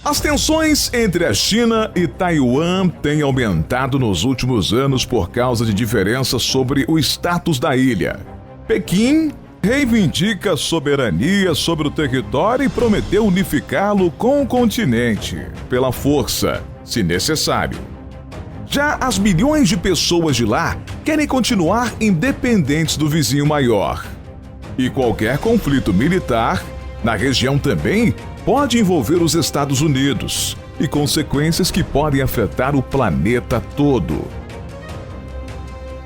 As tensões entre a China e Taiwan têm aumentado nos últimos anos por causa de diferenças sobre o status da ilha. Pequim reivindica soberania sobre o território e prometeu unificá-lo com o continente, pela força, se necessário. Já as milhões de pessoas de lá querem continuar independentes do vizinho maior. E qualquer conflito militar na região também pode envolver os Estados Unidos e consequências que podem afetar o planeta todo.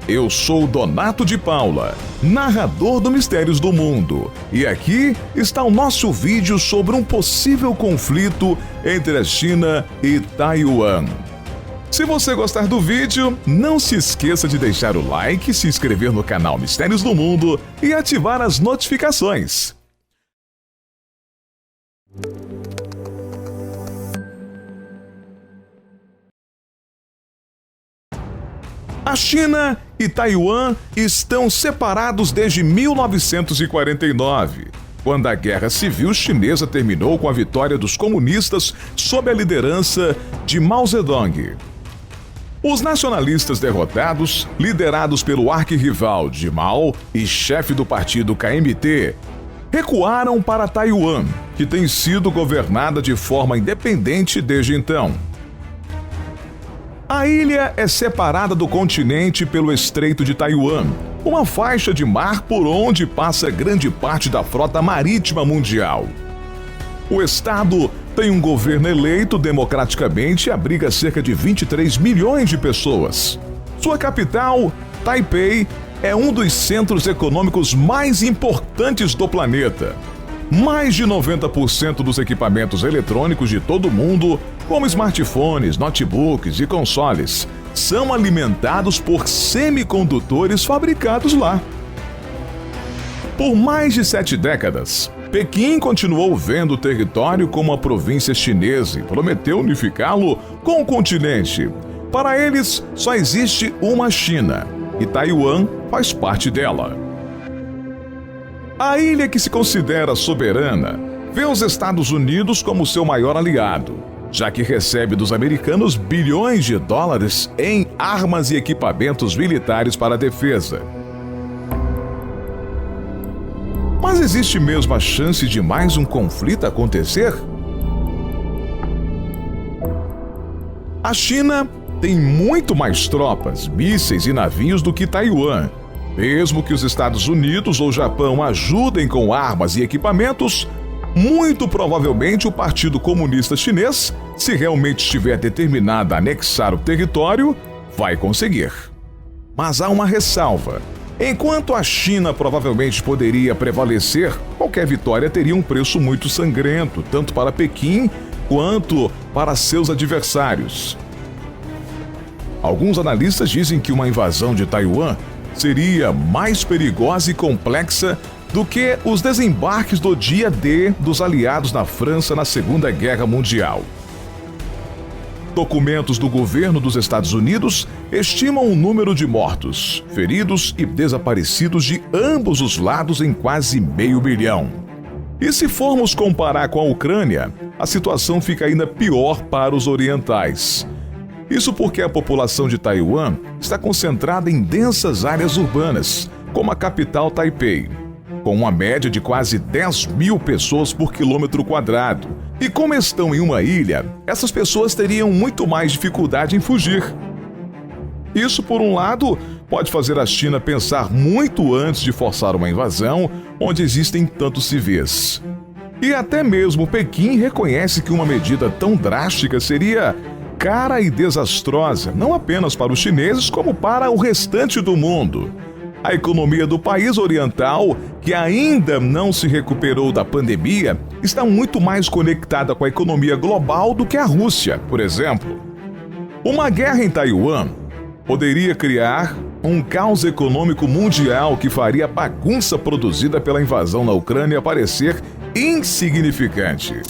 Eu sou Donato de Paula, narrador do Mistérios do Mundo, e aqui está o nosso vídeo sobre um possível conflito entre a China e Taiwan. Se você gostar do vídeo, não se esqueça de deixar o like, se inscrever no canal Mistérios do Mundo e ativar as notificações. A China e Taiwan estão separados desde 1949, quando a Guerra Civil Chinesa terminou com a vitória dos comunistas sob a liderança de Mao Zedong. Os nacionalistas derrotados, liderados pelo arquirrival de Mao e chefe do partido KMT, recuaram para Taiwan, que tem sido governada de forma independente desde então. A ilha é separada do continente pelo Estreito de Taiwan, uma faixa de mar por onde passa grande parte da frota marítima mundial. O estado tem um governo eleito democraticamente e abriga cerca de 23 milhões de pessoas. Sua capital, Taipei, é um dos centros econômicos mais importantes do planeta. Mais de 90% dos equipamentos eletrônicos de todo o mundo, como smartphones, notebooks e consoles, são alimentados por semicondutores fabricados lá. Por mais de 7 décadas, Pequim continuou vendo o território como uma província chinesa e prometeu unificá-lo com o continente. Para eles, só existe uma China, e Taiwan faz parte dela. A ilha, que se considera soberana, vê os Estados Unidos como seu maior aliado, já que recebe dos americanos bilhões de dólares em armas e equipamentos militares para a defesa. Mas existe mesmo a chance de mais um conflito acontecer? A China tem muito mais tropas, mísseis e navios do que Taiwan. Mesmo que os Estados Unidos ou Japão ajudem com armas e equipamentos, muito provavelmente o Partido Comunista Chinês, se realmente estiver determinado a anexar o território, vai conseguir. Mas há uma ressalva. Enquanto a China provavelmente poderia prevalecer, qualquer vitória teria um preço muito sangrento, tanto para Pequim quanto para seus adversários. Alguns analistas dizem que uma invasão de Taiwan seria mais perigosa e complexa do que os desembarques do dia D dos aliados na França na Segunda Guerra Mundial. Documentos do governo dos Estados Unidos estimam o número de mortos, feridos e desaparecidos de ambos os lados em quase 500 mil. E se formos comparar com a Ucrânia, a situação fica ainda pior para os orientais. Isso porque a população de Taiwan está concentrada em densas áreas urbanas, como a capital Taipei, com uma média de quase 10 mil pessoas por quilômetro quadrado. E como estão em uma ilha, essas pessoas teriam muito mais dificuldade em fugir. Isso, por um lado, pode fazer a China pensar muito antes de forçar uma invasão onde existem tantos civis. E até mesmo Pequim reconhece que uma medida tão drástica seria cara e desastrosa, não apenas para os chineses, como para o restante do mundo. A economia do país oriental, que ainda não se recuperou da pandemia, está muito mais conectada com a economia global do que a Rússia, por exemplo. Uma guerra em Taiwan poderia criar um caos econômico mundial que faria a bagunça produzida pela invasão na Ucrânia parecer insignificante.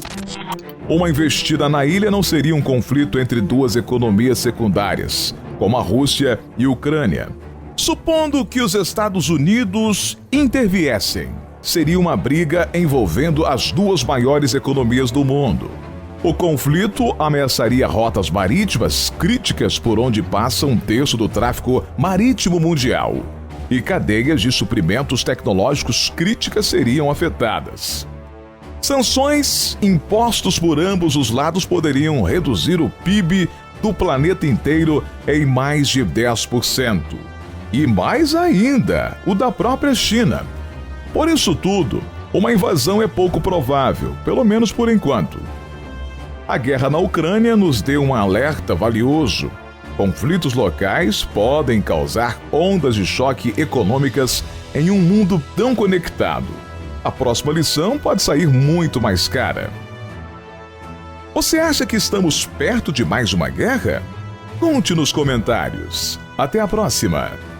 Uma investida na ilha não seria um conflito entre duas economias secundárias, como a Rússia e a Ucrânia. Supondo que os Estados Unidos interviessem, seria uma briga envolvendo as duas maiores economias do mundo. O conflito ameaçaria rotas marítimas críticas por onde passa um terço do tráfego marítimo mundial, e cadeias de suprimentos tecnológicos críticas seriam afetadas. Sanções impostos por ambos os lados poderiam reduzir o PIB do planeta inteiro em mais de 10%. E mais ainda, o da própria China. Por isso tudo, uma invasão é pouco provável, pelo menos por enquanto. A guerra na Ucrânia nos deu um alerta valioso. Conflitos locais podem causar ondas de choque econômicas em um mundo tão conectado. A próxima lição pode sair muito mais cara. Você acha que estamos perto de mais uma guerra? Conte nos comentários. Até a próxima!